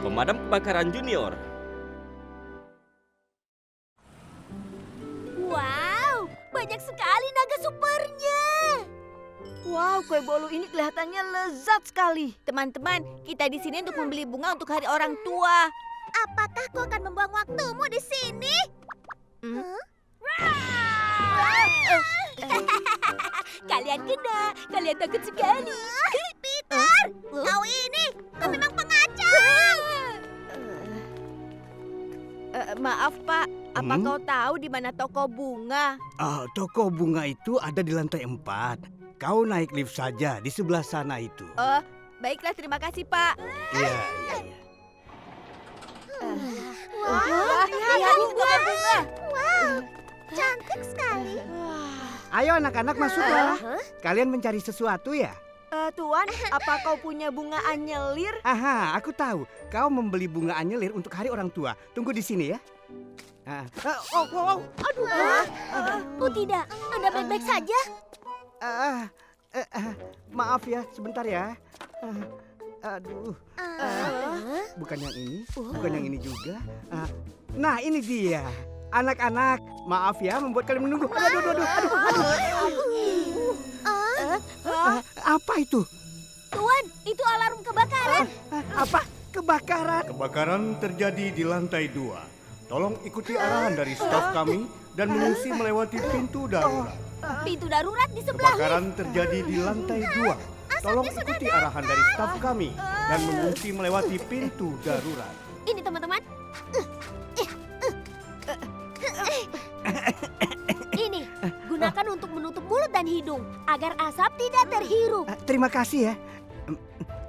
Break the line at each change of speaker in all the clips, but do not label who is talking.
Pemadam kebakaran junior.
Wow, banyak sekali naga supernya.
Wow, kue bolu ini kelihatannya lezat sekali.
Teman-teman, kita di sini untuk membeli bunga untuk hari orang tua. Apakah kau akan membuang waktumu di sini? Kalian kena, kalian takut sekali. Peter, kau ini, kau memang pengacau.
Maaf Pak, apa
Hmm?
kau tahu di mana toko bunga?
Toko bunga itu ada di lantai 4. Kau naik lift saja di sebelah sana itu.
Baiklah, terima kasih Pak.
Iya.
Wah, lihat bunga-bunga.
Cantik sekali.
Ayo anak-anak masuklah. Kalian mencari sesuatu ya?
Tuan, apa kau punya bunga anyelir?
Aha, aku tahu. Kau membeli bunga anyelir untuk hari orang tua. Tunggu di sini ya.
Aduh. Oh tidak, Anda baik-baik saja?
Maaf ya, sebentar ya. Aduh, bukan yang ini, bukan yang ini juga. Nah, ini dia. Anak-anak, maaf ya membuat kalian menunggu. Apa itu?
Tuan, itu alarm kebakaran.
Apa? Kebakaran?
Kebakaran terjadi di lantai 2. Tolong ikuti arahan dari staf kami dan mengungsi melewati pintu darurat.
Pintu darurat di sebelah lift.
Kebakaran terjadi di lantai 2. Tolong ikuti arahan dari staf kami dan mengungsi melewati pintu darurat.
Ini teman-teman. Ini, gunakan untuk menutup mulut dan hidung agar asap tidak terhirup.
Terima kasih ya.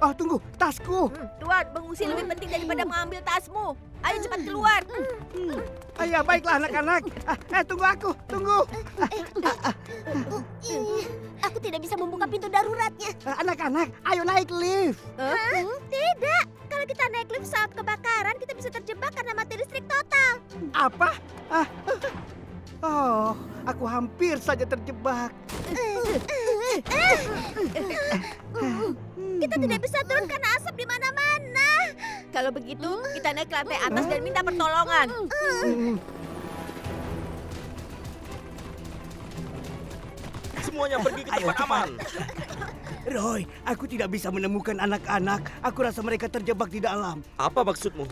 Oh, tunggu, tasku.
Tuan, mengungsi lebih penting daripada mengambil tasmu. Ayo cepat keluar.
Ya, baiklah anak-anak. Tunggu aku, tunggu.
Aku tidak bisa membuka pintu daruratnya.
Anak-anak, ayo naik lift.
Tidak, kalau kita naik lift saat kebakaran, kita bisa terjebak karena mati listrik total.
Apa? Oh, aku hampir saja terjebak.
Kita tidak bisa turun karena asap di mana-mana.
Kalau begitu, kita naik ke lantai atas dan minta pertolongan.
Semuanya pergi ke tempat aman.
Roy, aku tidak bisa menemukan anak-anak. Aku rasa mereka terjebak di dalam.
Apa maksudmu?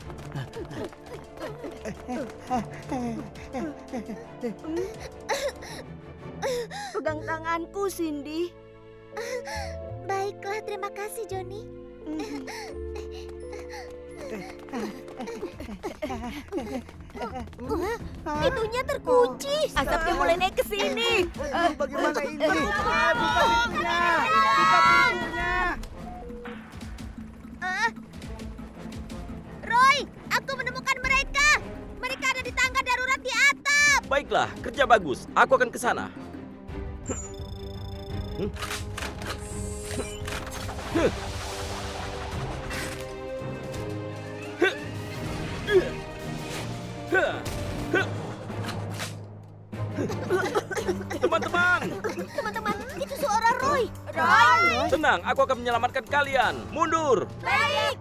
Pegang tanganku, Cindy.
Baiklah, terima kasih, Johnny. Pintunya terkunci.
Asapnya mulai naik ke sini.
Bagaimana ini? Buka pintunya. Buka pintunya.
Roy, aku menemukan mereka. Mereka ada di tangga darurat di atap.
Baiklah, kerja bagus. Aku akan ke sana. Teman-teman,
Teman-teman, itu suara Roy. Roy.
tenang. Aku akan menyelamatkan kalian. Mundur.
Baik.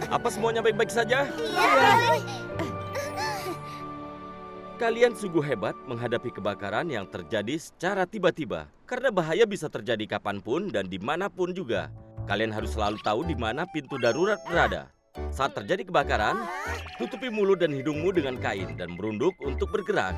Apa semuanya baik-baik saja?
Iya.
Kalian sungguh hebat menghadapi kebakaran yang terjadi secara tiba-tiba. Karena bahaya bisa terjadi kapanpun dan dimanapun juga. Kalian harus selalu tahu di mana pintu darurat berada. Saat terjadi kebakaran, tutupi mulut dan hidungmu dengan kain dan merunduk untuk bergerak.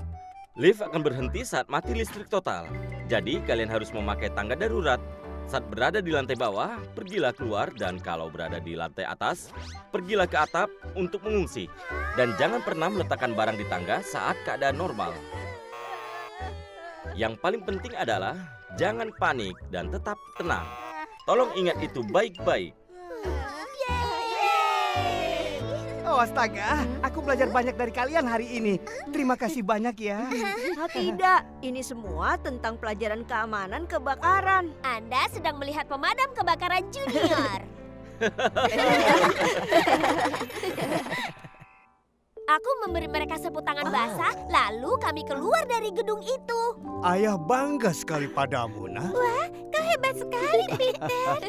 Lift akan berhenti saat mati listrik total. Jadi kalian harus memakai tangga darurat. Saat berada di lantai bawah, pergilah keluar, dan kalau berada di lantai atas, pergilah ke atap untuk mengungsi. Dan jangan pernah meletakkan barang di tangga saat keadaan normal. Yang paling penting adalah jangan panik dan tetap tenang. Tolong ingat itu baik-baik.
Oh astaga, aku belajar banyak dari kalian hari ini. Terima kasih banyak ya.
Tidak, ini semua tentang pelajaran keamanan kebakaran.
Anda sedang melihat pemadam kebakaran junior. Aku memberi mereka sapu tangan basah, lalu kami keluar dari gedung itu.
Ayah bangga sekali padamu, Nak.
Wah, kau hebat sekali, Peter.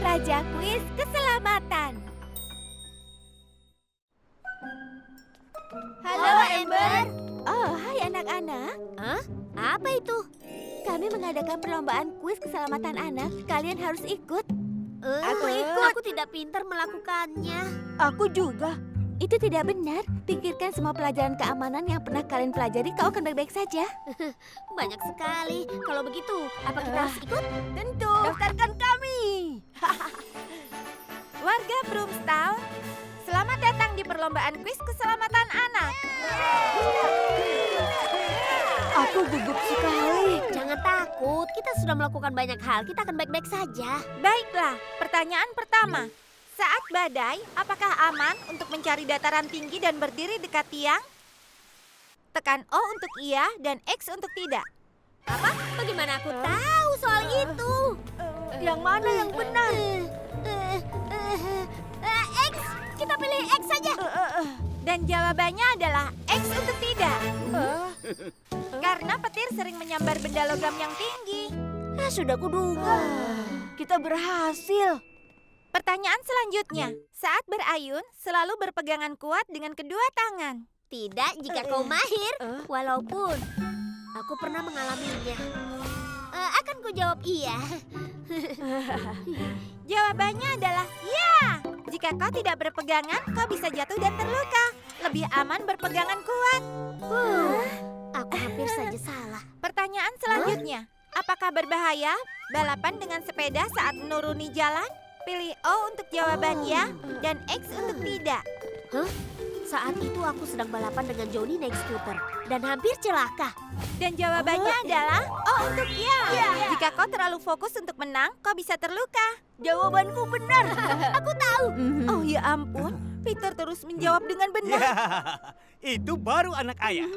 Raja Kuis Keselamatan. Halo, Amber. Oh, hai anak-anak. Hah? Apa itu? Kami mengadakan perlombaan kuis keselamatan anak. Kalian harus ikut. Aku ikut. Aku tidak pintar melakukannya.
Aku juga.
Itu tidak benar. Pikirkan semua pelajaran keamanan yang pernah kalian pelajari, kau akan baik-baik saja. Banyak sekali. Kalau begitu, apa kita harus ikut?
Tentu. Daftarkan kami.
Warga Broomstown, selamat datang di perlombaan kuis keselamatan anak.
Aku gugup sekali.
Jangan takut, kita sudah melakukan banyak hal. Kita akan baik-baik saja.
Baiklah, pertanyaan pertama. Saat badai, apakah aman untuk mencari dataran tinggi dan berdiri dekat tiang? Tekan O untuk iya dan X untuk tidak.
Apa? Bagaimana aku tahu soal itu?
Yang mana yang benar?
X, kita pilih X saja.
Dan jawabannya adalah X untuk tidak. Karena petir sering menyambar benda logam yang tinggi.
Sudah kuduga.
Kita berhasil.
Pertanyaan selanjutnya. Saat berayun, selalu berpegangan kuat dengan kedua tangan.
Tidak jika kau mahir, walaupun aku pernah mengalaminya. Akan ku jawab iya.
Jawabannya adalah ya. Jika kau tidak berpegangan, kau bisa jatuh dan terluka. Lebih aman berpegangan kuat.
Aku hampir saja salah.
Pertanyaan selanjutnya. Apakah berbahaya balapan dengan sepeda saat menuruni jalan? Pilih O untuk jawaban ya dan X untuk tidak.
Saat itu aku sedang balapan dengan Johnny naik skuter dan hampir celaka.
Dan jawabannya adalah O untuk ya. Jika kau terlalu fokus untuk menang, kau bisa terluka.
Jawabanku benar.
Aku tahu.
Oh ya ampun, Peter terus menjawab dengan benar.
Itu baru anak ayah.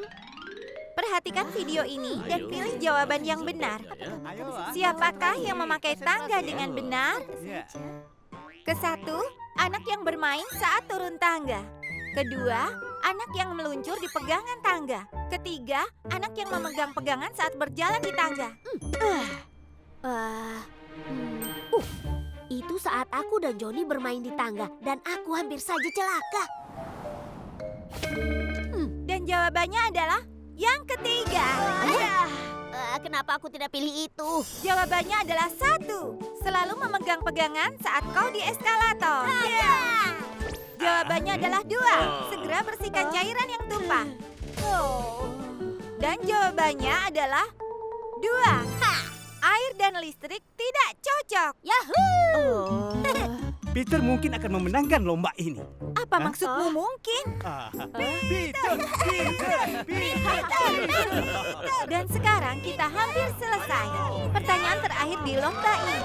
Perhatikan video ini dan pilih jawaban yang benar. Siapakah yang memakai tangga dengan benar? Kesatu, anak yang bermain saat turun tangga. Kedua, anak yang meluncur di pegangan tangga. Ketiga, anak yang memegang pegangan saat berjalan di tangga.
Itu saat aku dan Johnny bermain di tangga dan aku hampir saja celaka.
Dan jawabannya adalah yang ketiga.
Kenapa aku tidak pilih itu?
Jawabannya adalah 1. Selalu memegang pegangan saat kau di eskalator. Jawabannya adalah 2. Segera bersihkan cairan yang tumpah. Dan jawabannya adalah 2. Air dan listrik tidak cocok.
Yahoo!
Peter mungkin akan memenangkan lomba ini.
Apa maksudmu mungkin?
Peter.
Dan sekarang kita hampir selesai. Pertanyaan terakhir di lomba ini.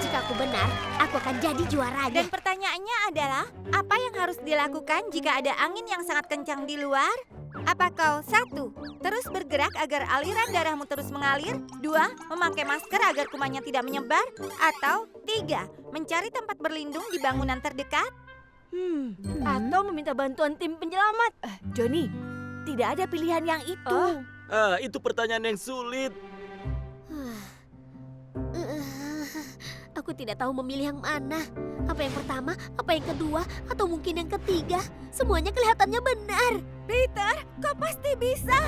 Jika aku benar, aku akan jadi juaranya.
Dan pertanyaannya adalah, apa yang harus dilakukan jika ada angin yang sangat kencang di luar? Apa kau 1. Terus bergerak agar aliran darahmu terus mengalir? 2. Memakai masker agar kumannya tidak menyebar? Atau 3. Mencari tempat berlindung di bangunan terdekat?
Atau meminta bantuan tim penyelamat. Johnny, tidak ada pilihan yang itu.
Itu pertanyaan yang sulit.
Aku tidak tahu memilih yang mana. Apa yang pertama, apa yang kedua, atau mungkin yang ketiga. Semuanya kelihatannya benar.
Peter, kau pasti bisa.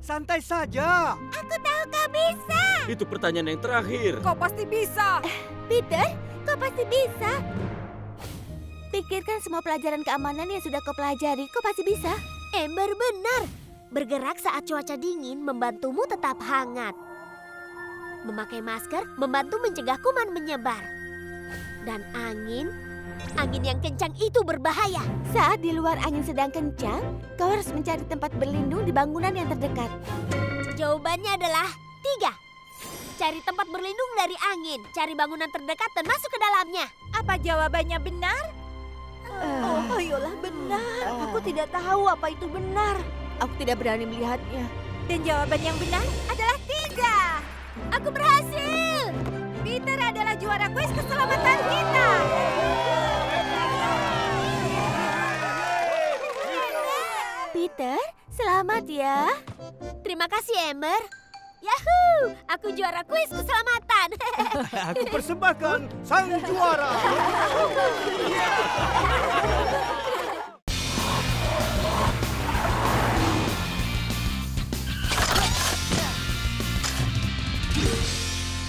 Santai saja.
Aku tahu kau bisa.
Itu pertanyaan yang terakhir.
Kau pasti bisa.
Peter, kau pasti bisa. Pikirkan semua pelajaran keamanan yang sudah kau pelajari. Kau pasti bisa. Amber benar. Bergerak saat cuaca dingin membantumu tetap hangat. Memakai masker membantu mencegah kuman menyebar. Dan angin yang kencang itu berbahaya. Saat di luar angin sedang kencang, kau harus mencari tempat berlindung di bangunan yang terdekat. Jawabannya adalah 3. Cari tempat berlindung dari angin, cari bangunan terdekat dan masuk ke dalamnya.
Apa jawabannya benar?
Ayolah benar. Aku tidak tahu apa itu benar. Aku tidak berani melihatnya.
Dan jawaban yang benar adalah 3.
Aku berhasil.
Peter adalah juara kuis keselamatan kita.
Peter, selamat ya. Terima kasih, Ember. Yahoo! Aku juara kuis keselamatan.
Aku persembahkan sang juara.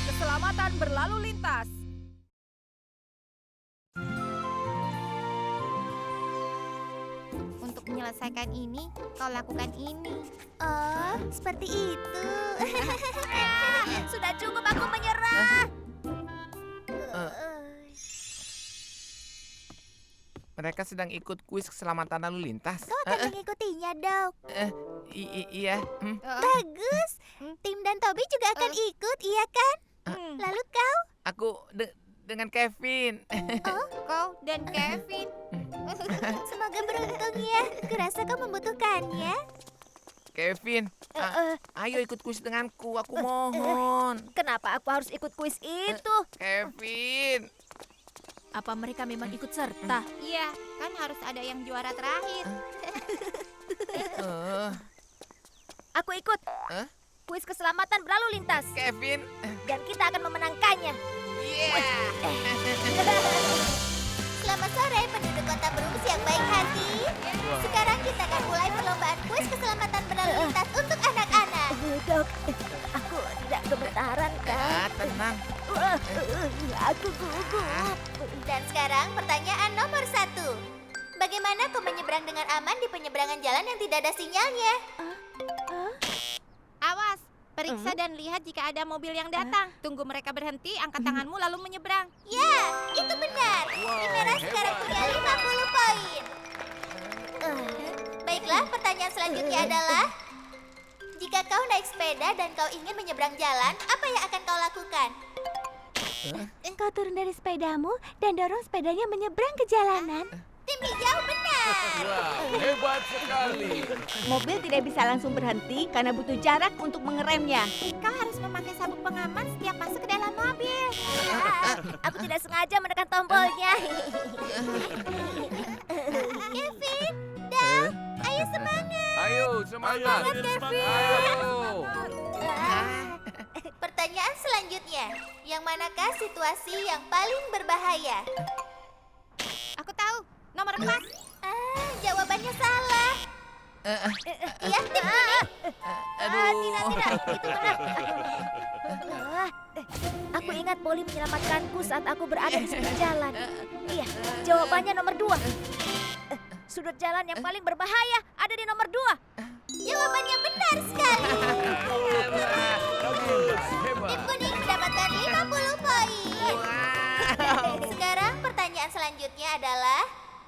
Keselamatan berlalu lintas. Untuk menyelesaikan ini, kau lakukan ini.
Oh, seperti itu. Sudah cukup, aku menyerah.
Mereka sedang ikut kuis keselamatan lalu lintas.
Kau akan mengikutinya, Dok.
Iya.
Bagus. Tim dan Toby juga akan ikut, iya kan? Lalu kau?
Aku dengan Kevin.
Kau dan Kevin.
Semoga beruntung ya. Kurasa kau membutuhkannya.
Kevin, ayo ikut kuis denganku. Aku mohon.
Kenapa aku harus ikut kuis itu?
Kevin.
Apa mereka memang ikut serta?
Iya, kan harus ada yang juara terakhir.
Aku ikut. Kuis keselamatan berlalu lintas.
Kevin.
Dan kita akan memenangkannya.
Selamat sore penduduk kota Brooks yang baik hati. Sekarang kita akan mulai perlombaan kuis keselamatan berlalu lintas untuk anak-anak.
Dok, aku tidak gemetaran kan?
Tenang.
Aku gugup.
Dan sekarang pertanyaan nomor 1. Bagaimana kau menyeberang dengan aman di penyeberangan jalan yang tidak ada sinyalnya?
Awas, periksa dan lihat jika ada mobil yang datang. Tunggu mereka berhenti, angkat tanganmu lalu menyeberang.
Ya, itu benar. Tim merah sekarang punya 50 poin. Baiklah, pertanyaan selanjutnya adalah, jika kau naik sepeda dan kau ingin menyeberang jalan, apa yang akan kau lakukan? Kau turun dari sepedamu dan dorong sepedanya menyeberang ke jalanan. Tim hijau benar.
Hebat sekali.
Mobil tidak bisa langsung berhenti karena butuh jarak untuk mengeremnya.
Kau harus memakai sabuk pengaman setiap masuk ke dalam mobil.
Aku tidak sengaja menekan tombolnya. Kevin, Dam, ayo semangat.
Ayo, semangat. Ayo.
Pertanyaan selanjutnya, yang manakah situasi yang paling berbahaya?
Aku tahu, nomor 4.
Jawabannya salah. Iya, tim kuning. Tidak, itu benar.
Aku ingat Polly menyelamatkanku saat aku berada di sudut jalan. Iya, jawabannya nomor 2. Sudut jalan yang paling berbahaya ada di nomor 2.
Jawabannya benar sekali. Tim kuning mendapatkan 50 poin. Sekarang pertanyaan selanjutnya adalah,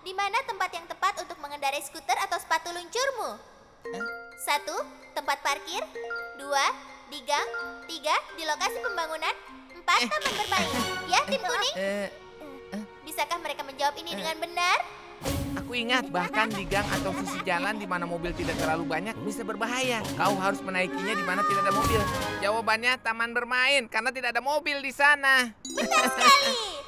di mana tempat yang tepat untuk mengendarai skuter atau sepatu luncurmu? 1. Tempat parkir. 2. Di gang. 3. Di lokasi pembangunan. 4. Taman bermain. Ya, tim kuning? Bisakah mereka menjawab ini dengan benar?
Aku ingat bahkan di gang atau sisi jalan di mana mobil tidak terlalu banyak bisa berbahaya. Kau harus menaikinya di mana tidak ada mobil. Jawabannya taman bermain karena tidak ada mobil di sana.
Benar sekali.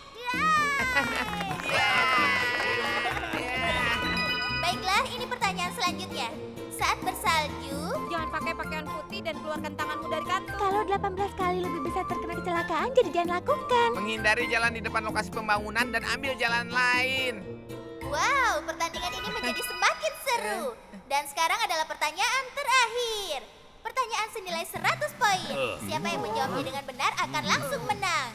Baiklah, ini pertanyaan selanjutnya. Saat bersalju,
Jangan pakai pakaian putih dan keluarkan tanganmu dari kantung.
kalau 18 kali lebih bisa terkena kecelakaan, jadi jangan lakukan.
Menghindari jalan di depan lokasi pembangunan dan ambil jalan lain.
Wow, pertandingan ini menjadi semakin seru. Dan sekarang adalah pertanyaan terakhir. Pertanyaan senilai 100 poin. Siapa yang menjawabnya dengan benar akan langsung menang.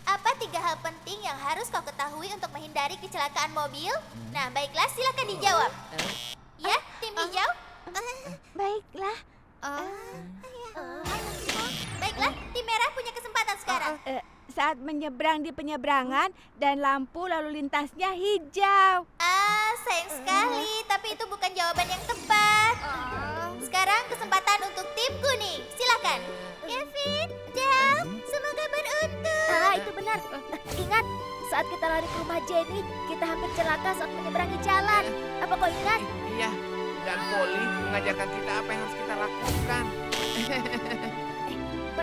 Apa 3 hal penting yang harus kau ketahui untuk menghindari kecelakaan mobil? Nah, baiklah, silakan dijawab. Ya, tim hijau? Baiklah. Baiklah, tim merah punya kesempatan sekarang.
Saat menyeberang di penyeberangan dan lampu lalu lintasnya hijau.
Sayang sekali, tapi itu bukan jawaban yang tepat. Sekarang kesempatan untuk tim kuning. Silakan. Kevin, Jam, semoga beruntung.
Itu benar. Ingat, saat kita lari ke rumah Jenny, kita hampir celaka saat menyeberangi jalan. Apa kau ingat?
Iya, dan Polly mengajarkan kita apa yang harus kita lakukan.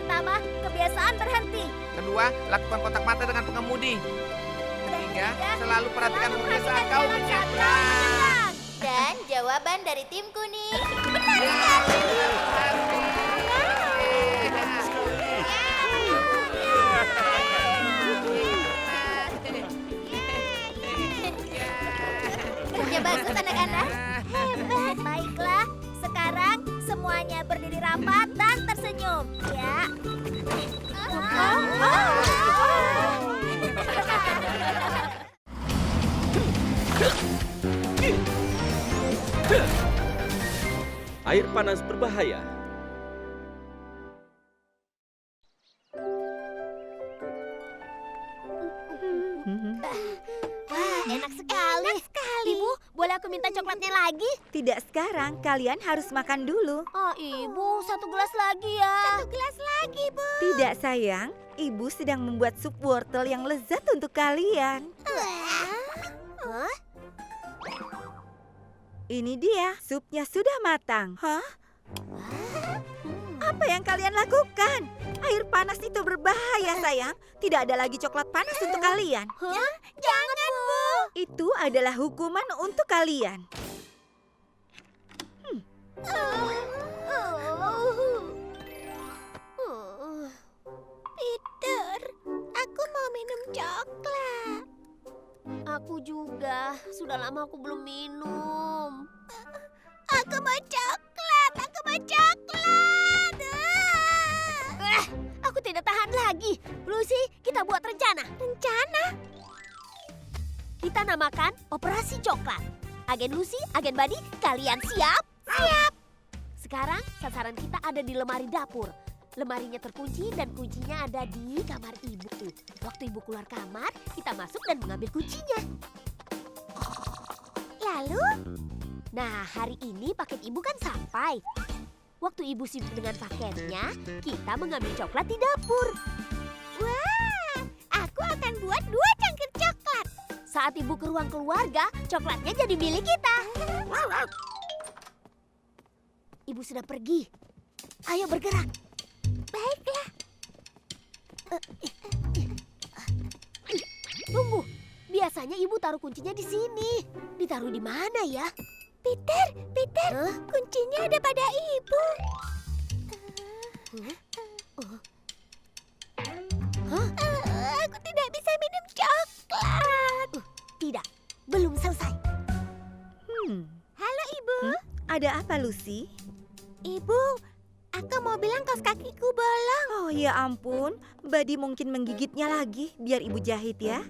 Pertama, kebiasaan berhenti.
Kedua, lakukan kontak mata dengan pengemudi. Ketiga, selalu perhatikan mobil saat kau menyeberang.
Dan jawaban dari tim kuning. Kerja bagus anak-anak.
Hebat. Baiklah, sekarang semuanya berdiri rapat dan tersenyum. Ya.
Air panas berbahaya.
Enak sekali. Ibu, boleh aku minta coklatnya lagi?
Tidak sekarang, kalian harus makan dulu.
Oh, Ibu, satu gelas lagi ya.
Satu gelas lagi, Bu.
Tidak sayang, ibu sedang membuat sup wortel yang lezat untuk kalian. Ini dia, supnya sudah matang. Hah? Apa yang kalian lakukan? Air panas itu berbahaya, sayang. Tidak ada lagi coklat panas untuk kalian.
Jangan, Bu.
Itu adalah hukuman untuk kalian.
Peter, aku mau minum coklat.
Aku juga. Sudah lama aku belum minum.
Aku mau coklat. Aku mau coklat.
Aku tidak tahan lagi. Lucy, kita buat rencana.
Rencana?
Kita namakan Operasi Coklat. Agen Lucy, Agen Buddy, kalian siap?
Siap.
Sekarang sasaran kita ada di lemari dapur. Lemarinya terkunci dan kuncinya ada di kamar ibu. Waktu ibu keluar kamar, kita masuk dan mengambil kuncinya.
Lalu?
Nah, hari ini paket ibu kan sampai. Waktu ibu sibuk dengan paketnya, kita mengambil coklat di dapur.
Wah, aku akan buat 2 cangkir coklat.
Saat ibu ke ruang keluarga, coklatnya jadi milik kita. Ibu sudah pergi. Ayo bergerak.
Baiklah.
Tunggu. Biasanya ibu taruh kuncinya di sini. Ditaruh di mana ya?
Peter, kuncinya ada pada ibu. Aku tidak bisa minum coklat.
Tidak, belum selesai.
Halo, Ibu.
Ada apa, Lucy?
Ibu, aku mau bilang kaos kakiku bolong.
Oh ya ampun, Buddy mungkin menggigitnya lagi. Biar ibu jahit ya.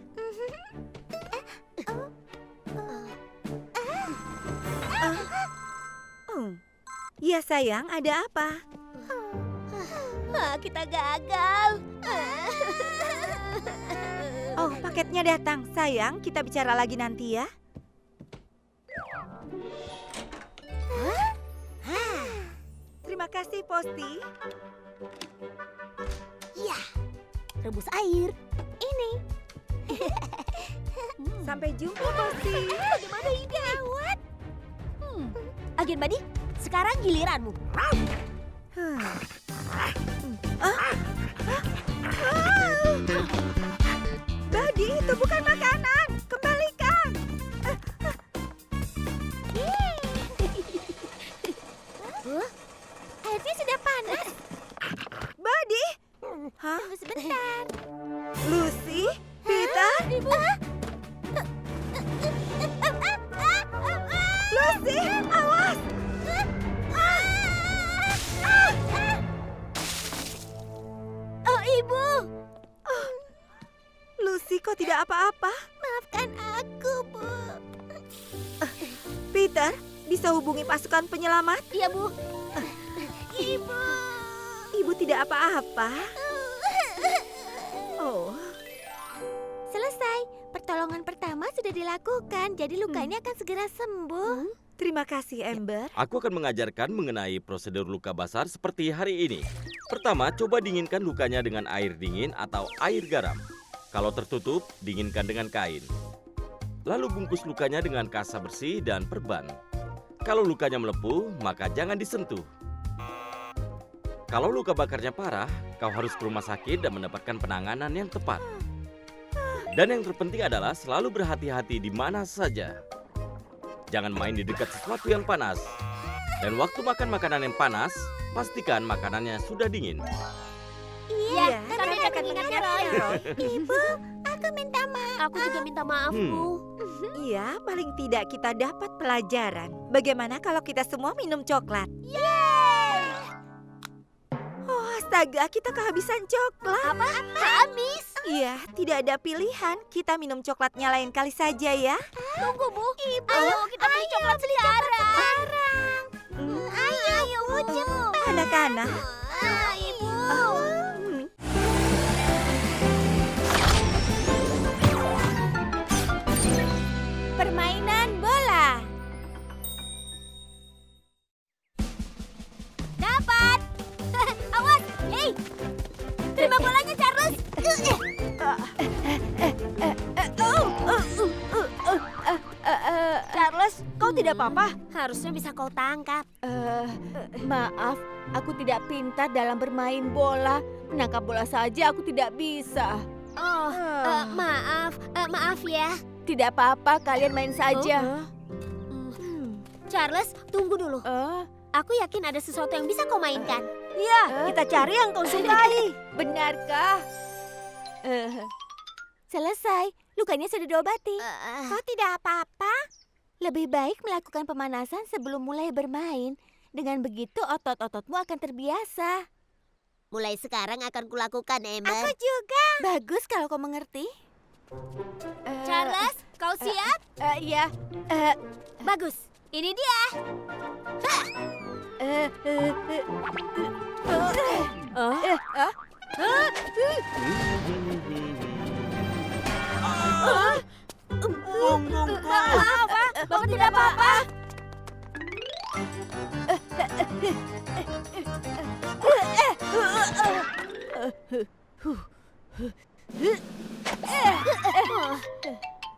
Ya sayang, ada apa?
Kita gagal.
Oh, paketnya datang. Sayang, kita bicara lagi nanti ya. Terima kasih, Posty.
Ya, rebus air.
Ini.
Sampai jumpa, Posty.
Bagaimana ini? Gawat. Agen Buddy, sekarang giliranmu.
Buddy, itu bukan makanan. Kembalikan.
Airnya sudah panas.
Buddy. Hah?
Tunggu sebentar.
Lucy? Peter? Lucy, awas.
Oh, Ibu.
Lucy, kok tidak apa-apa?
Maafkan aku, Bu.
Peter, bisa hubungi pasukan penyelamat?
Iya, Bu.
Ibu.
Ibu tidak apa-apa. Oh,
Selesai. Pertolongan pertama sudah dilakukan, jadi lukanya akan segera sembuh.
terima kasih, Amber.
Aku akan mengajarkan mengenai prosedur luka basar seperti hari ini. Pertama, coba dinginkan lukanya dengan air dingin atau air garam. Kalau tertutup, dinginkan dengan kain. Lalu bungkus lukanya dengan kasa bersih dan perban. Kalau lukanya melepuh, maka jangan disentuh. Kalau luka bakarnya parah, kau harus ke rumah sakit dan mendapatkan penanganan yang tepat. Dan yang terpenting adalah selalu berhati-hati di mana saja. Jangan main di dekat sesuatu yang panas. Dan waktu makan makanan yang panas, pastikan makanannya sudah dingin.
Iya,
kami akan mengingatnya, Roy.
Ibu, aku minta maaf.
Aku juga minta maaf, Bu.
Iya, paling tidak kita dapat pelajaran. Bagaimana kalau kita semua minum coklat? Oh, astaga, kita kehabisan coklat.
Apa? Habis?
Iya, tidak ada pilihan. Kita minum coklatnya lain kali saja ya.
Tunggu, Bu. Ayo, kita beli coklat sekarang.
Ayo, cepat.
Anak-anak.
Ibu. Permainan bola.
Dapat. Awas. Hei. Terima bolanya, Charles.
Charles, kau tidak apa-apa?
Harusnya bisa kau tangkap.
Maaf, aku tidak pintar dalam bermain bola. Menangkap bola saja aku tidak bisa.
Oh, maaf ya.
Tidak apa-apa, kalian main saja.
Charles, tunggu dulu. Aku yakin ada sesuatu yang bisa kau mainkan.
Ya, kita cari yang kau sukai. Benarkah? Selesai, lukanya sudah diobati.
Kau tidak apa-apa?
Lebih baik melakukan pemanasan sebelum mulai bermain. Dengan begitu otot-ototmu akan terbiasa.
Mulai sekarang akan kulakukan, Ember.
Aku juga. Bagus kalau kau mengerti.
Charles, kau siap?
Iya.
Bagus. Ini dia. Apa? Bapak tidak apa-apa.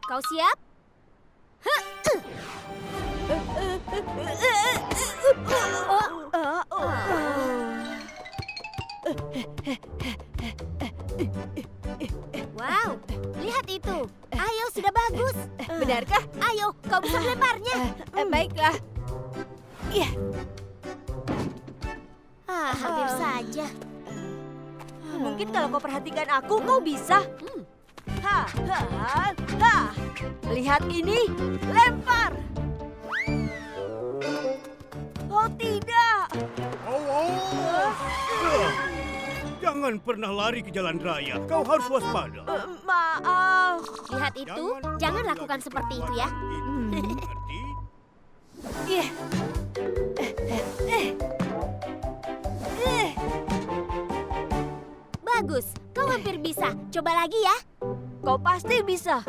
Kau siap? Wow, lihat itu. Ayo, sudah bagus.
Benarkah?
Ayo, kau bisa melemparnya.
Baiklah.
Hampir saja.
Mungkin kalau kau perhatikan aku, kau bisa. Lihat ini, lempar. Oh tidak.
Jangan pernah lari ke jalan raya. Kau harus waspada.
Maaf.
Lihat itu, jangan lakukan seperti itu ya.
Mengerti?
Bagus, kau hampir bisa. Coba lagi ya.
Kau pasti bisa.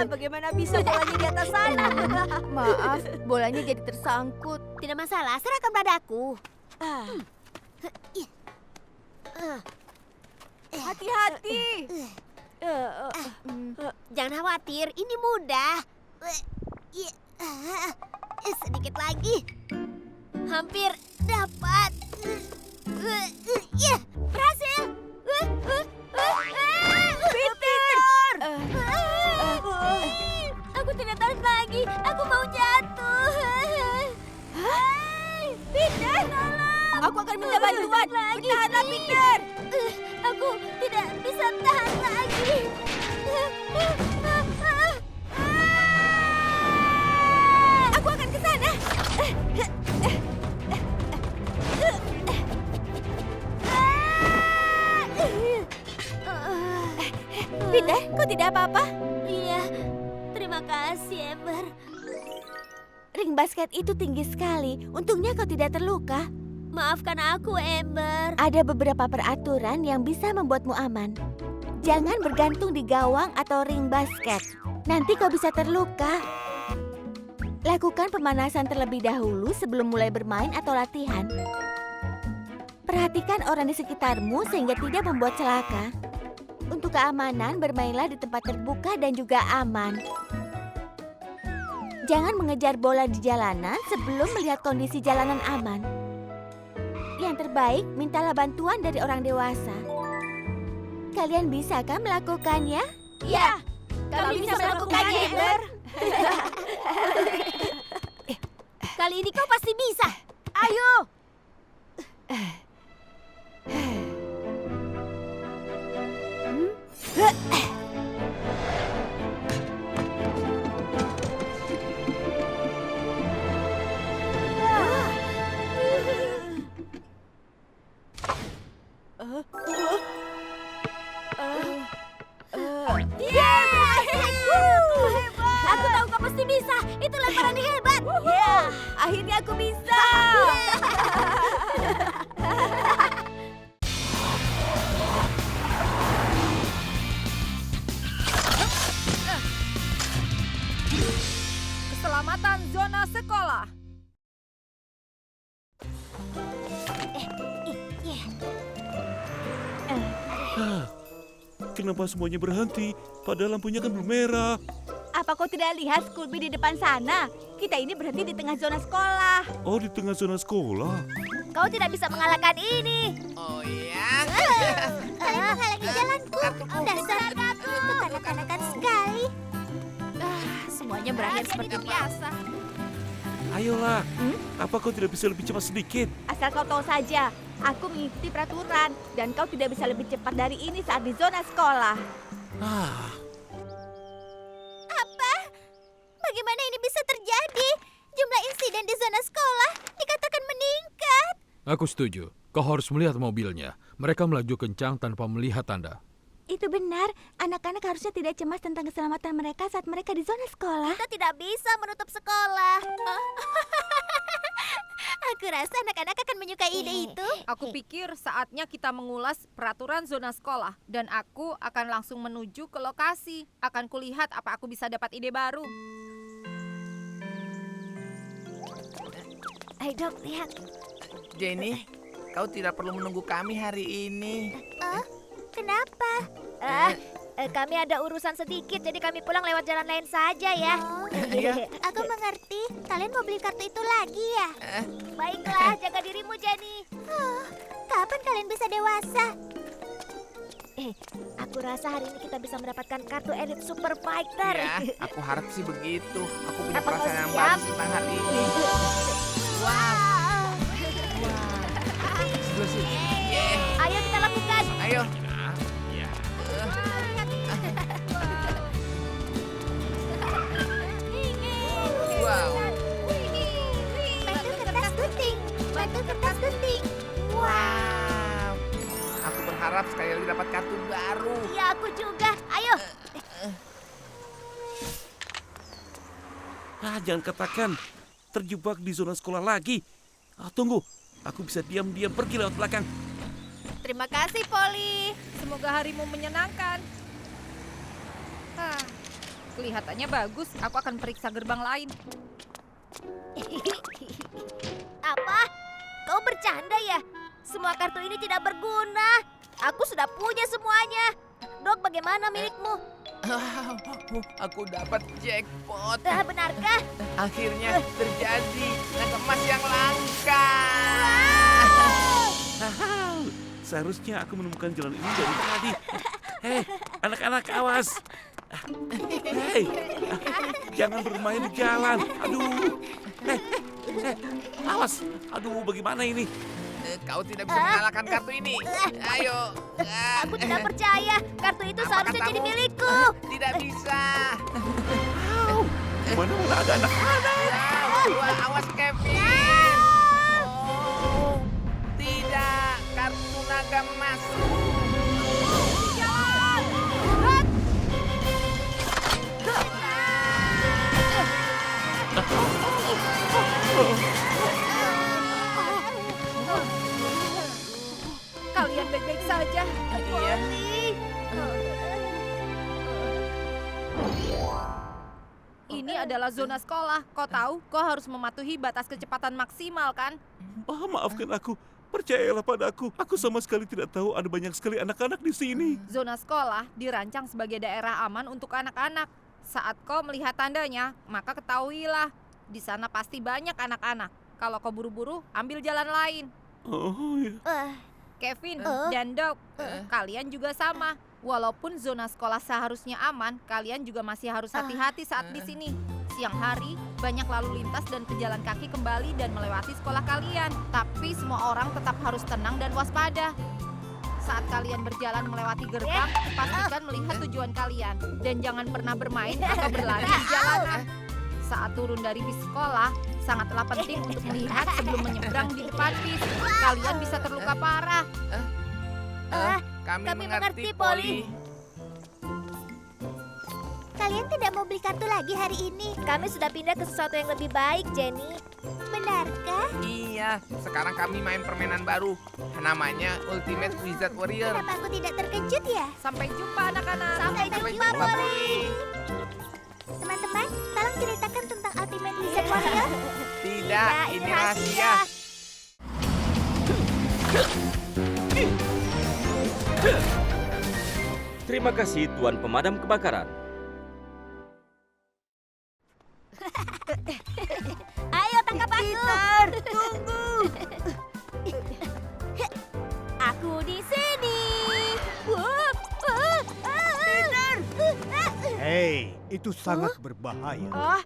Bagaimana bisa bolanya di atas sana? Maaf, bolanya jadi tersangkut.
Tidak masalah, serahkan padaku.
Hati-hati.
Jangan khawatir, ini mudah. Sedikit lagi. Hampir dapat. Berhasil.
Peter!
Aku tidak tahan lagi. Aku mau jatuh.
Peter! Aku akan minta bantuan. Bertahanlah, Peter!
Aku tidak bisa tahan lagi.
Aku akan ke sana. Peter, kau tidak apa-apa?
Iya, terima kasih, Ember.
Ring basket itu tinggi sekali. Untungnya kau tidak terluka.
Maafkan aku, Ember.
Ada beberapa peraturan yang bisa membuatmu aman. Jangan bergantung di gawang atau ring basket. Nanti kau bisa terluka. Lakukan pemanasan terlebih dahulu sebelum mulai bermain atau latihan. Perhatikan orang di sekitarmu sehingga tidak membuat celaka. Untuk untuk keamanan, bermainlah di tempat terbuka dan juga aman. Jangan mengejar bola di jalanan sebelum melihat kondisi jalanan aman. Yang terbaik, mintalah bantuan dari orang dewasa. Kalian bisakah melakukannya?
Ya, kami bisa melakukannya, Ember.
Kali ini kau pasti bisa.
Ayo.
Aku tahu kau pasti bisa. Itu lemparan yang hebat. Akhirnya aku bisa.
Keselamatan zona sekolah.
Kenapa semuanya berhenti? Padahal lampunya kan belum merah.
Apa kau tidak lihat Scooby di depan sana? Kita ini berhenti di tengah zona sekolah.
Oh, di tengah zona sekolah.
Kau tidak bisa mengalahkan ini.
Oh iya.
Kalian menghalangi jalanku. Dasar itu kanak-kanakan sekali.
Semuanya berakhir seperti biasa.
Ayolah. Apa kau tidak bisa lebih cepat sedikit?
Asal kau tahu saja, aku mengikuti peraturan dan kau tidak bisa lebih cepat dari ini saat di zona sekolah.
Ah,
Bagaimana ini bisa terjadi? Jumlah insiden di zona sekolah dikatakan meningkat.
Aku setuju. Kau harus melihat mobilnya. Mereka melaju kencang tanpa melihat tanda.
Itu benar. Anak-anak harusnya tidak cemas tentang keselamatan mereka saat mereka di zona sekolah.
Kita tidak bisa menutup sekolah.
Aku rasa anak-anak akan menyukai ide itu.
Aku pikir saatnya kita mengulas peraturan zona sekolah. Dan aku akan langsung menuju ke lokasi. Akan kulihat apa aku bisa dapat ide baru.
Ayo dok, lihat.
Jenny, kau tidak perlu menunggu kami hari ini.
Kenapa?
Kami ada urusan sedikit, jadi kami pulang lewat jalan lain saja ya.
Iya.
Aku mengerti. Kalian mau beli kartu itu lagi ya?
Baiklah, jaga dirimu, Jenny.
Kapan kalian bisa dewasa?
Aku rasa hari ini kita bisa mendapatkan kartu Elite Super Fighter.
Ya, aku harap sih begitu. Aku punya
Apa kau
perasaan yang
siap?
bagus tentang hari ini.
Sebelah sini.
Ayo kita lakukan.
Ayo. Wow.
Batu kertas gunting. Batu kertas gunting.
Wow. Aku berharap sekali lagi dapat kartu baru.
Ya, aku juga. Ayo.
Jangan katakan terjebak di zona sekolah lagi. Tunggu, aku bisa diam-diam pergi lewat belakang.
Terima kasih, Polly. Semoga harimu menyenangkan. Kelihatannya bagus. Aku akan periksa gerbang lain.
Apa? Kau bercanda ya? Semua kartu ini tidak berguna. Aku sudah punya semuanya. Dok, bagaimana milikmu?
Aku dapat jackpot.
Benarkah?
Akhirnya terjadi. Naga emas yang langka.
Seharusnya aku menemukan jalan ini dari tadi. Hei, anak-anak awas. Hei, jangan bermain di jalan. Aduh. Hei, awas. Aduh, bagaimana ini?
Kau tidak bisa mengalahkan kartu ini. Ayo.
Aku tidak percaya. Kartu itu
Apa
seharusnya
katamu?
jadi milikku.
Tidak bisa.
Mana ada anak-anak?
Wah, awas Kevin. Oh, tidak. Kartu naga emas.
Kalian baik-baik saja.
Iya.
Ini adalah zona sekolah. Kau tahu, kau harus mematuhi batas kecepatan maksimal, kan?
Maafkan aku. Percayalah padaku, aku sama sekali tidak tahu ada banyak sekali anak-anak di sini.
Zona sekolah dirancang sebagai daerah aman untuk anak-anak. Saat kau melihat tandanya, maka ketahuilah, di sana pasti banyak anak-anak. Kalau kau buru-buru, ambil jalan lain.
Oh ya.
Kevin dan Doug, kalian juga sama. Walaupun zona sekolah seharusnya aman, kalian juga masih harus hati-hati saat di sini. Siang hari, banyak lalu lintas dan pejalan kaki kembali dan melewati sekolah kalian. Tapi semua orang tetap harus tenang dan waspada. Saat kalian berjalan melewati gerbang, pastikan melihat tujuan kalian. Dan jangan pernah bermain atau berlari di jalanan. Saat turun dari bis sekolah, sangatlah penting untuk melihat sebelum menyeberang di depan bis. Kalian bisa terluka parah.
Kami mengerti, Polly.
Kalian tidak mau beli kartu lagi hari ini?
Kami sudah pindah ke sesuatu yang lebih baik, Jenny.
Benarkah?
Iya, sekarang kami main permainan baru. Namanya Ultimate Wizard Warrior.
Kenapa aku tidak terkejut ya?
Sampai jumpa anak-anak.
Sampai jumpa, Polly.
Polly.
Teman-teman, tolong ceritakan tentang Ultimate Wizard Warrior.
Tidak, ini rahasia.
Terima kasih Tuan Pemadam Kebakaran.
Ayo tangkap aku. Peter, tunggu. Aku di sini. Peter.
Hei, itu sangat berbahaya.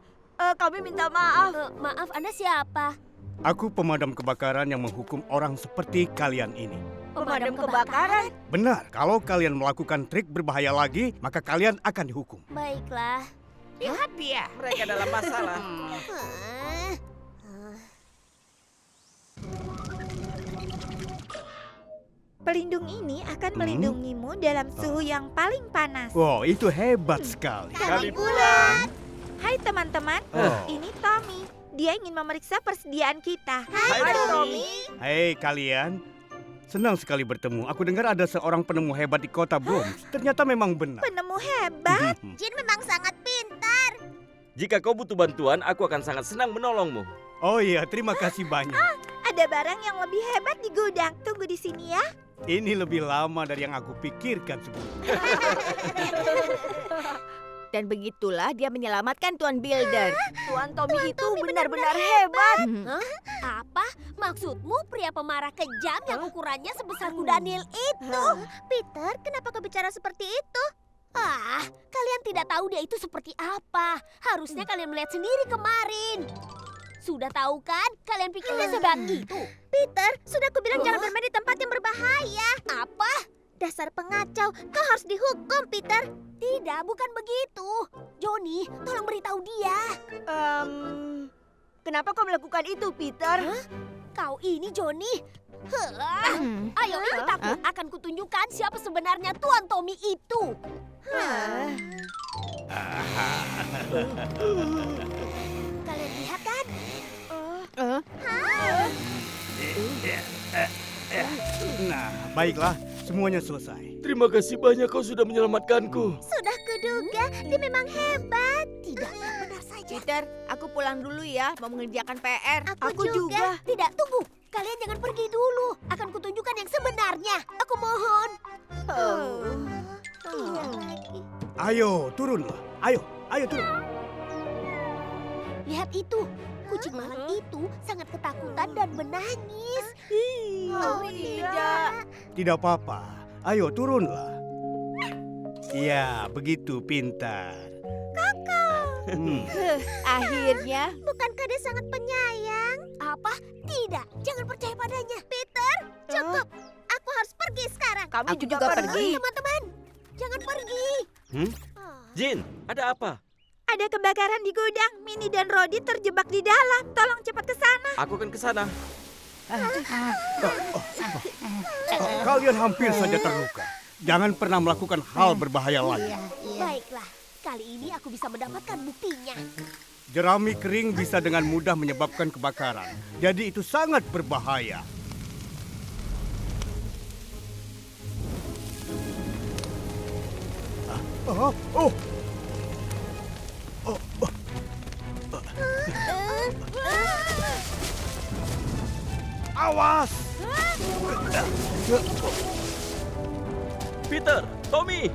Kami minta maaf. Maaf, Anda siapa?
Aku pemadam kebakaran yang menghukum orang seperti kalian ini.
Pemadam kebakaran?
Benar, kalau kalian melakukan trik berbahaya lagi, maka kalian akan dihukum.
Baiklah.
Lihat dia.
Mereka dalam masalah.
Pelindung ini akan melindungimu dalam suhu yang paling panas.
Wow, itu hebat sekali.
Kami pulang.
Hai teman-teman, ini Tommy. Dia ingin memeriksa persediaan kita.
Hai Tommy.
Hei kalian, senang sekali bertemu. Aku dengar ada seorang penemu hebat di kota Brooms. Ternyata memang benar.
Penemu hebat.
Jin memang sangat pintar.
Jika kau butuh bantuan, aku akan sangat senang menolongmu.
Oh iya, terima kasih banyak.
Ada barang yang lebih hebat di gudang. Tunggu di sini ya.
Ini lebih lama dari yang aku pikirkan sebelumnya.
Dan begitulah dia menyelamatkan Tuan Builder. Tuan Tommy itu benar-benar hebat. Apa? Maksudmu pria pemarah kejam yang ukurannya sebesar kuda Nil itu? Peter, kenapa kau bicara seperti itu? Kalian tidak tahu dia itu seperti apa. Harusnya kalian melihat sendiri kemarin. Sudah tahu kan? Kalian pikir dia sebab itu? Peter, sudah kubilang jangan bermain di tempat yang berbahaya. Apa? Dasar pengacau, kau harus dihukum, Peter. Tidak, bukan begitu. Johnny, tolong beritahu dia. Kenapa kau melakukan itu, Peter? Kau ini, Johnny. Ayo ikut aku. Akan kutunjukkan siapa sebenarnya Tuan Tommy itu. Kalian lihat kan?
Nah, baiklah, semuanya selesai.
Terima kasih banyak kau sudah menyelamatkanku.
Sudah kuduga, dia memang hebat. Tidak, benar saja.
Peter, aku pulang dulu ya, mau mengerjakan PR.
Aku juga. Tidak, tunggu. Kalian jangan pergi dulu. Akan kutunjukkan yang sebenarnya. Aku mohon. Iya lagi.
Ayo, turunlah. Ayo turun.
Lihat itu. Kucing malang itu sangat ketakutan dan menangis. Oh tidak.
Tidak apa-apa. Ayo, turunlah. Iya, begitu pintar.
Akhirnya. Bukankah dia sangat penyayang? Apa? Tidak. Jangan percaya padanya. Peter, cukup. Aku harus pergi sekarang.
Kamu juga pergi.
Teman-teman, jangan pergi.
Jin, ada apa?
Ada kebakaran di gudang. Minnie dan Rodi terjebak di dalam. Tolong cepat ke sana.
Aku akan ke sana.
Kalian hampir saja terluka. Jangan pernah melakukan hal berbahaya lagi.
Baiklah, kali ini aku bisa mendapatkan buktinya.
Jerami kering bisa dengan mudah menyebabkan kebakaran. Jadi itu sangat berbahaya. Awas!
Peter, Tommy.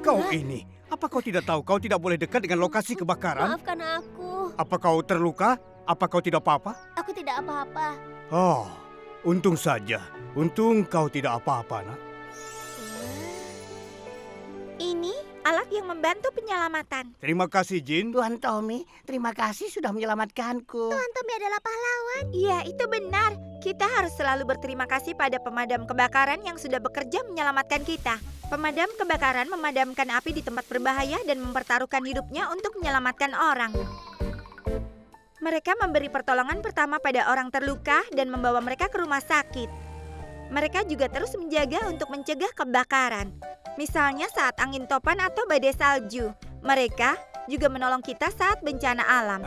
Kau ini, apa kau tidak tahu kau tidak boleh dekat dengan lokasi kebakaran?
Maafkan aku.
Apa kau terluka? Apa kau tidak apa-apa?
Aku tidak apa-apa.
Oh, untung saja. Untung kau tidak apa-apa, nak.
Ini alat yang membantu penyelamatan.
Terima kasih, Jin.
Tuan Tommy, terima kasih sudah menyelamatkanku.
Tuan Tommy adalah pahlawan.
Iya, itu benar. Kita harus selalu berterima kasih pada pemadam kebakaran yang sudah bekerja menyelamatkan kita. Pemadam kebakaran memadamkan api di tempat berbahaya dan mempertaruhkan hidupnya untuk menyelamatkan orang. Mereka memberi pertolongan pertama pada orang terluka dan membawa mereka ke rumah sakit. Mereka juga terus menjaga untuk mencegah kebakaran. Misalnya saat angin topan atau badai salju. Mereka juga menolong kita saat bencana alam.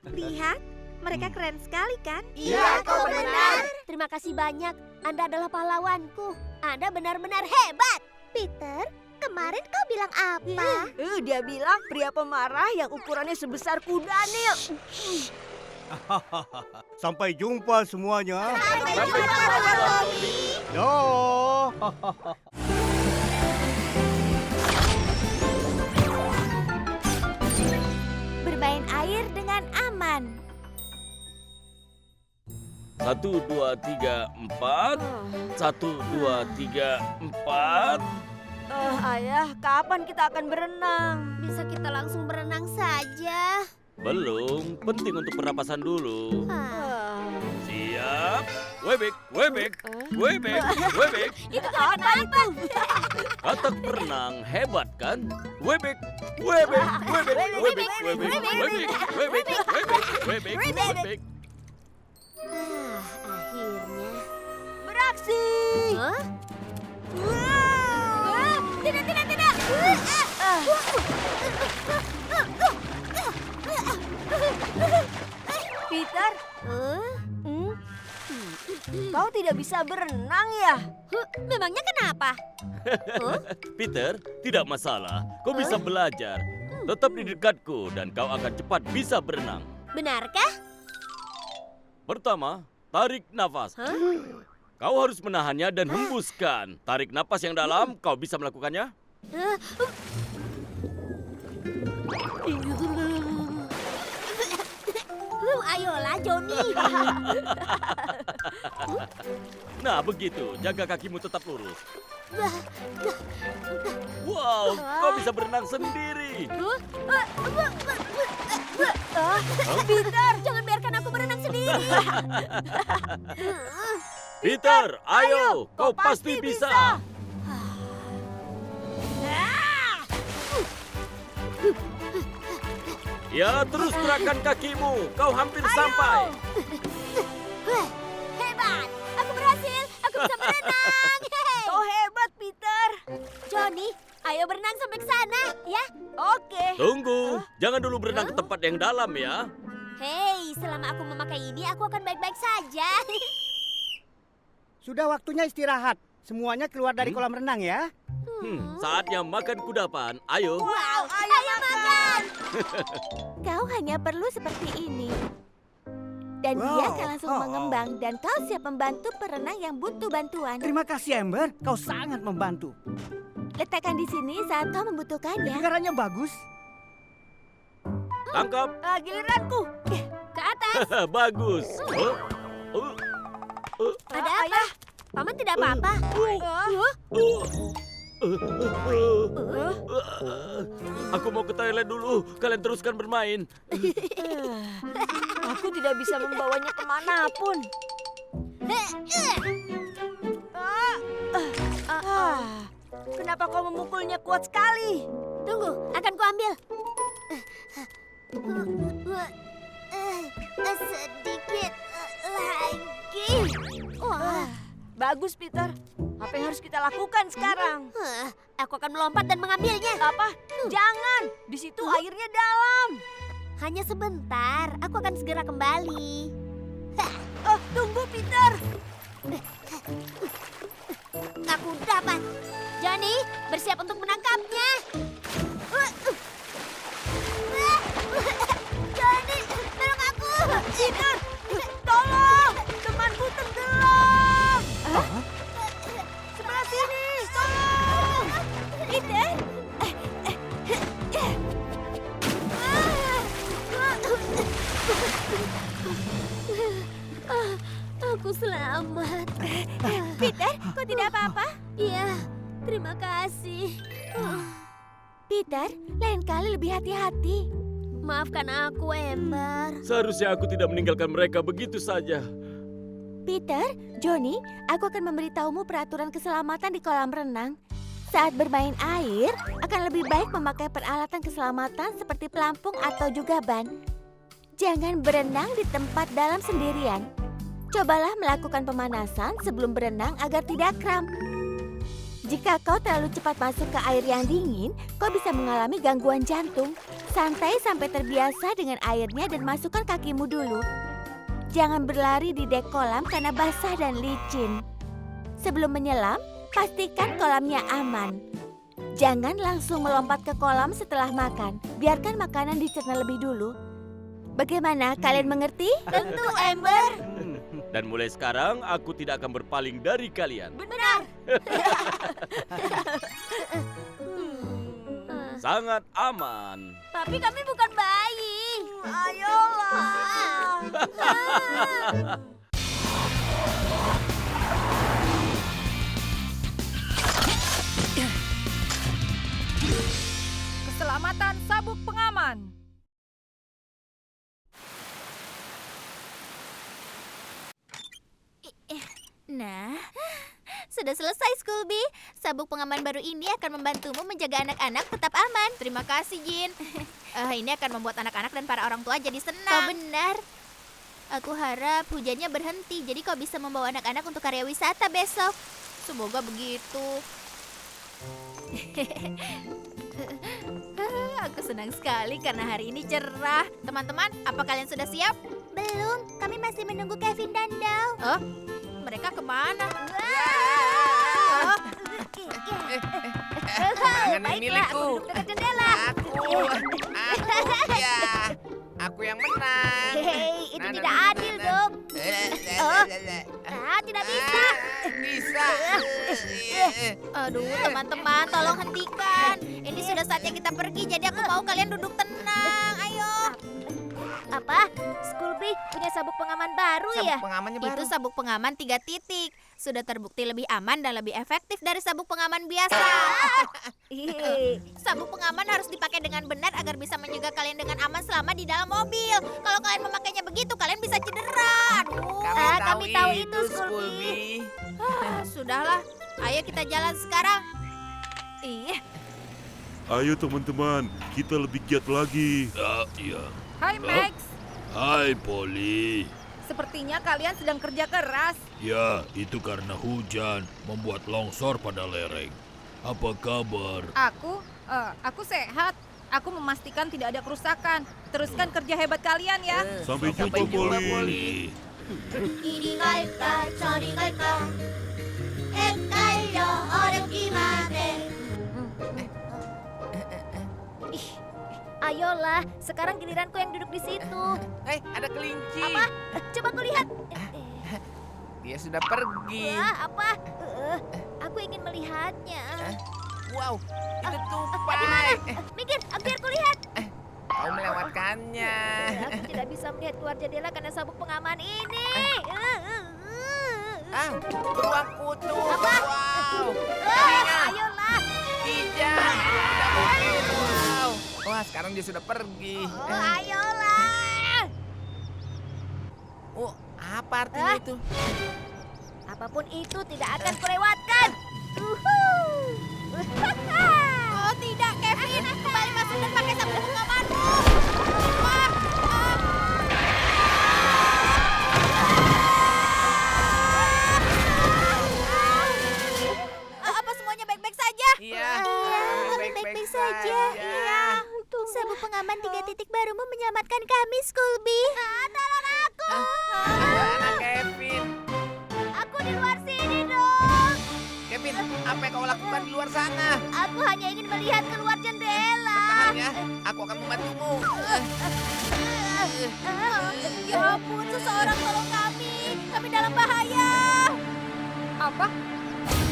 Lihat, mereka keren sekali kan?
Iya, kau benar. Terima kasih banyak. Anda adalah pahlawanku. Anda benar-benar hebat. Peter, kemarin kau bilang apa?
Dia bilang pria pemarah yang ukurannya sebesar kuda, Nil.
Sampai jumpa semuanya.
Sampai jumpa.
Yo.
Bermain air dengan aman.
1, 2, 3, 4. 1, 2, 3, 4.
Ayah, kapan kita akan berenang?
Bisa kita langsung berenang saja.
Belum, penting untuk pernapasan dulu. Siap. Webek, webek, webek, webek.
Itu apa itu?
Katak berenang hebat kan? Webek, webek, webek, webek, webek, webek, webek, webek, webek, webek.
Akhirnya.
Beraksi!
Hah? Tidak.
Peter, kau tidak bisa berenang ya?
Memangnya kenapa?
Peter, tidak masalah. Kau bisa belajar. Tetap di dekatku dan kau akan cepat bisa berenang.
Benarkah?
Pertama, tarik nafas. Kau harus menahannya dan hembuskan. Tarik napas yang dalam, kau bisa melakukannya?
Ayolah, Johnny.
Nah, begitu. Jaga kakimu tetap lurus. Wow, kau bisa berenang sendiri.
Peter, jangan biarkan aku berenang sendiri.
Peter, ayo. Kau pasti bisa. Ya, terus gerakan kakimu. Kau hampir sampai.
Hebat, aku berhasil. Aku bisa berenang.
Kau hebat, Peter.
Johnny, ayo berenang sampai ke sana, ya.
Oke.
Tunggu, jangan dulu berenang ke tempat yang dalam ya.
Hei, selama aku memakai ini, aku akan baik-baik saja.
Sudah waktunya istirahat. Semuanya keluar dari kolam renang ya.
Saatnya makan kudapan. Ayo.
Wow, ayo makan. Kau hanya perlu seperti ini. Dan dia akan langsung mengembang dan kau siap membantu perenang yang butuh bantuan.
Terima kasih, Amber. Kau sangat membantu.
Letakkan di sini saat kau membutuhkannya.
Kedengarannya bagus.
Tangkap.
Giliranku.
Ke atas.
Bagus.
Ada apa? Paman tidak apa-apa.
Aku mau ke toilet dulu. Kalian teruskan bermain.
Aku tidak bisa membawanya kemanapun. Kenapa kau memukulnya kuat sekali?
Tunggu, akan kuambil. Sedikit lagi. Wah,
bagus, Peter. Apa yang harus kita lakukan sekarang?
Aku akan melompat dan mengambilnya.
Apa? Jangan. Di situ airnya dalam.
Hanya sebentar, aku akan segera kembali.
Tunggu, Peter.
Aku dapat. Johnny, bersiap untuk menangkapnya. selamat.
Peter, kau tidak apa-apa?
Iya, terima kasih. Peter, lain kali lebih hati-hati. Maafkan aku, Ember.
Seharusnya aku tidak meninggalkan mereka begitu saja.
Peter, Johnny, aku akan memberitahumu peraturan keselamatan di kolam renang. Saat bermain air, akan lebih baik memakai peralatan keselamatan seperti pelampung atau juga ban. Jangan berenang di tempat dalam sendirian. Cobalah melakukan pemanasan sebelum berenang agar tidak kram. Jika kau terlalu cepat masuk ke air yang dingin, kau bisa mengalami gangguan jantung. Santai sampai terbiasa dengan airnya dan masukkan kakimu dulu. Jangan berlari di dek kolam karena basah dan licin. Sebelum menyelam, pastikan kolamnya aman. Jangan langsung melompat ke kolam setelah makan. Biarkan makanan dicerna lebih dulu. Bagaimana, kalian mengerti?
Tentu, Ember.
Dan mulai sekarang aku tidak akan berpaling dari kalian.
Benar.
Sangat aman.
Tapi kami bukan bayi.
Ayolah.
Keselamatan sabuk pengaman.
Nah, sudah selesai, Scooby. Sabuk pengaman baru ini akan membantumu menjaga anak-anak tetap aman.
Terima kasih, Jin. Ini akan membuat anak-anak dan para orang tua jadi
Kau
senang.
benar. Aku harap hujannya berhenti, jadi kau bisa membawa anak-anak untuk karya wisata besok.
Semoga begitu. Aku senang sekali karena hari ini cerah. Teman-teman, apa kalian sudah siap?
Belum, kami masih menunggu Kevin dan Dau.
Mereka kemana?
Tangan ini milikku.
Dekat jendela.
Aku yang menang.
Hei, itu tidak adil dong. Tidak bisa.
Bisa.
Aduh, teman-teman, tolong hentikan. Ini sudah saatnya kita pergi, jadi aku mau kalian duduk tenang. Ayo.
Apa? Scooby punya sabuk pengaman baru ya?
Sabuk pengamannya baru.
Itu sabuk pengaman 3 titik. Sudah terbukti lebih aman dan lebih efektif dari sabuk pengaman biasa. Sabuk pengaman harus dipakai dengan benar agar bisa menjaga kalian dengan aman selama di dalam mobil. Kalau kalian memakainya begitu, kalian bisa cedera. Aduh.
Kami tahu itu, Scooby.
Sudahlah, ayo kita jalan sekarang. Ih,
Ayo teman-teman, kita lebih giat lagi. Iya.
Hai Max,
Hai, Polly.
sepertinya kalian sedang kerja keras.
Ya, itu karena hujan membuat longsor pada lereng. Apa kabar?
Aku sehat. Aku memastikan tidak ada kerusakan. Teruskan kerja hebat kalian ya.
Sampai jumpa, Polly.
이리 갈까 저리 갈까 헷갈려 어렵기만 해.
Ayolah, sekarang giliranku yang duduk di situ.
Ada kelinci.
Apa? Coba kulihat.
Dia sudah pergi.
Apa? Aku ingin melihatnya.
Wow, itu
Di
tupai.
mana? Minggir, biar kulihat.
Kau melewatkannya.
Aku tidak bisa melihat keluar jendela karena sabuk pengaman ini.
Ruang kutu.
Apa?
Wow.
Ayolah.
Tidak. Tidak mungkin. Wow. Wah, sekarang dia sudah pergi.
Ayolah.
Oh, apa artinya itu?
Apapun itu tidak akan kulewatkan.
oh tidak, Kevin. Kembali masuk dan pakai sabuk pengamanmu. Wah, apa semuanya baik-baik saja?
Iya.
Baik-baik saja. Iya. Sabuk pengaman 3 titik barumu menyelamatkan kami, Scooby.
Tolong aku.
Anak Kevin.
Aku di luar sini dong.
Kevin, apa yang kau lakukan di luar sana?
Aku hanya ingin melihat keluar jendela.
Tahan ya, aku akan membantumu.
Ya ampun, seseorang tolong kami. Kami dalam bahaya.
Apa?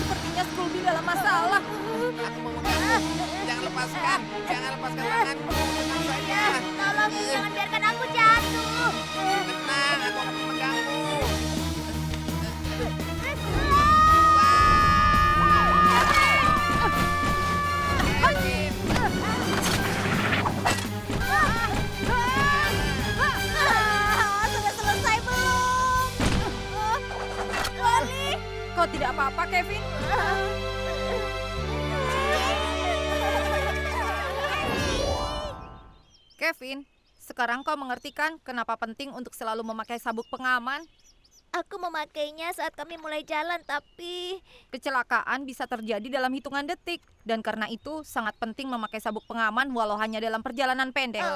Sepertinya Scooby dalam masalah.
Aku mau membantu. Jangan lepaskan tanganku. Tenang saja.
Tolong, jangan biarkan aku jatuh.
Tenang, aku akan memegangmu.
Kevin, sekarang kau mengerti kan kenapa penting untuk selalu memakai sabuk pengaman?
Aku memakainya saat kami mulai jalan, tapi
Kecelakaan bisa terjadi dalam hitungan detik. Dan karena itu sangat penting memakai sabuk pengaman walau hanya dalam perjalanan pendek.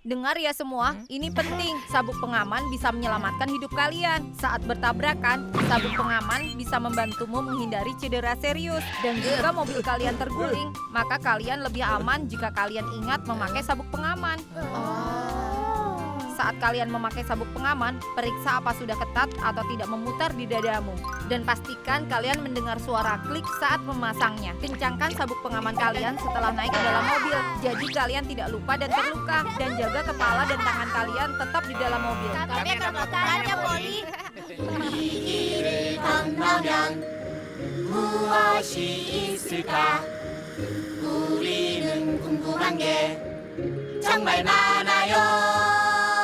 Dengar ya semua, ini penting. Sabuk pengaman bisa menyelamatkan hidup kalian. Saat bertabrakan, sabuk pengaman bisa membantumu menghindari cedera serius. Dan jika mobil kalian terguling, maka kalian lebih aman jika kalian ingat memakai sabuk pengaman. Saat kalian memakai sabuk pengaman, periksa apa sudah ketat atau tidak memutar di dadamu. Dan pastikan kalian mendengar suara klik saat memasangnya. Kencangkan sabuk pengaman kalian setelah naik ke dalam mobil. Jadi kalian tidak lupa dan terluka. Dan jaga kepala dan tangan kalian tetap di dalam mobil.
kami akan melakukannya, Polly.
길을 건너면 무엇이 있을까? 우리는 궁금한 게 정말 많아요.